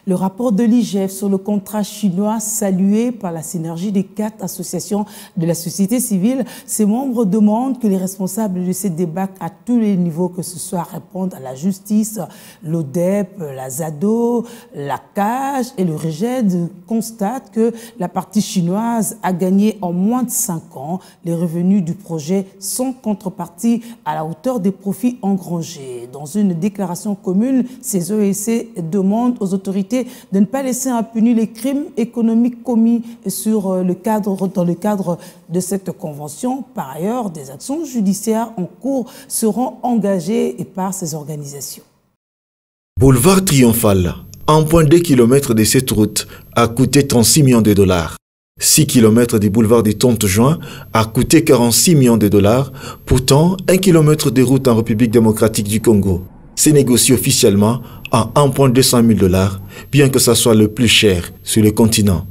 Le rapport de l'IGF sur le contrat chinois salué par la synergie des 4 associations de la société civile, ses membres demandent que les responsables de ces débats à tous les niveaux, que ce soit répondre à la justice, l'ODEP, la ZADO, la CAGE et le REGED, constatent que la partie chinoise a gagné en moins de 5 ans les revenus du projet sans contrepartie à la hauteur des profits engrangés. Dans une déclaration commune, ces OEC demandent aux autorités de ne pas laisser impunis les crimes économiques commis dans le cadre de cette convention. Par ailleurs, des actions judiciaires en cours seront engagées par ces organisations. Boulevard Triomphal, 1,2 km de cette route a coûté 36 millions de dollars. 6 km du boulevard du 30 juin a coûté 46 millions de dollars. Pourtant, 1 km de route en République démocratique du Congo s'est négocié officiellement à 1,2 million de dollars, bien que ça soit le plus cher sur le continent.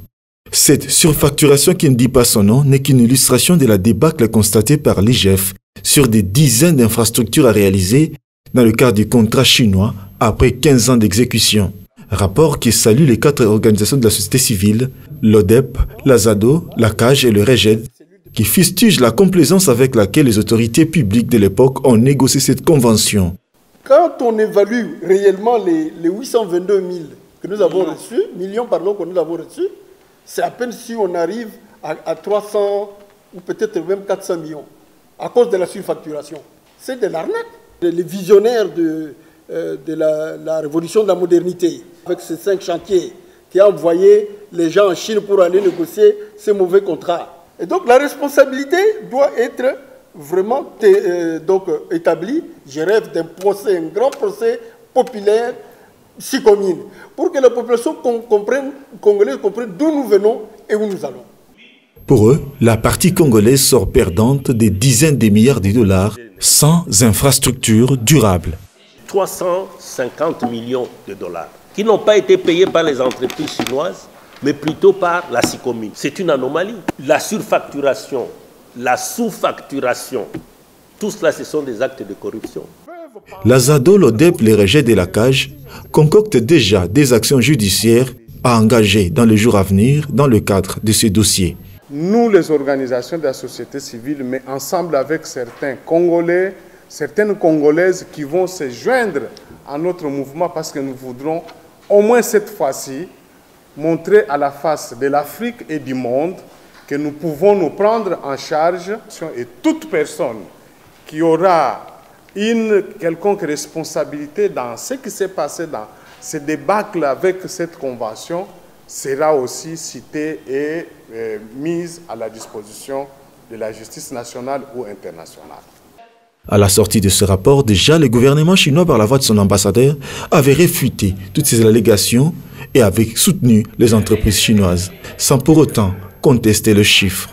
Cette surfacturation qui ne dit pas son nom n'est qu'une illustration de la débâcle constatée par l'IGF sur des dizaines d'infrastructures à réaliser dans le cadre du contrat chinois après 15 ans d'exécution. Rapport qui salue les 4 organisations de la société civile, l'ODEP, la ZADO, la CAGE et le REGED, qui fustigent la complaisance avec laquelle les autorités publiques de l'époque ont négocié cette convention. Quand on évalue réellement les 822 000 que nous avons reçus, que nous avons reçus, c'est à peine si on arrive à 300 ou peut-être même 400 millions à cause de la surfacturation. C'est de l'arnaque. Les visionnaires de la révolution de la modernité, avec ces 5 chantiers qui ont envoyé les gens en Chine pour aller négocier ces mauvais contrats. Et donc la responsabilité doit être vraiment établi. Je rêve d'un procès, un grand procès populaire, psychomine, pour que la population congolaise comprenne d'où nous venons et où nous allons. Pour eux, la partie congolaise sort perdante des dizaines de milliards de dollars sans infrastructures durables. 350 millions de dollars qui n'ont pas été payés par les entreprises chinoises, mais plutôt par la SICOMIN. C'est une anomalie. La surfacturation, la sous-facturation, tout cela, ce sont des actes de corruption. La ZADO, l'ODEP, les REGED et la CAGE concoctent déjà des actions judiciaires à engager dans les jours à venir dans le cadre de ces dossiers. Nous, les organisations de la société civile, mais ensemble avec certains Congolais, certaines Congolaises qui vont se joindre à notre mouvement parce que nous voudrons, au moins cette fois-ci, montrer à la face de l'Afrique et du monde que nous pouvons nous prendre en charge et toute personne qui aura une quelconque responsabilité dans ce qui s'est passé dans ce débâcle avec cette convention sera aussi citée et mise à la disposition de la justice nationale ou internationale. À la sortie de ce rapport, déjà, le gouvernement chinois, par la voix de son ambassadeur, avait réfuté toutes ces allégations et avait soutenu les entreprises chinoises, sans pour autant contester le chiffre.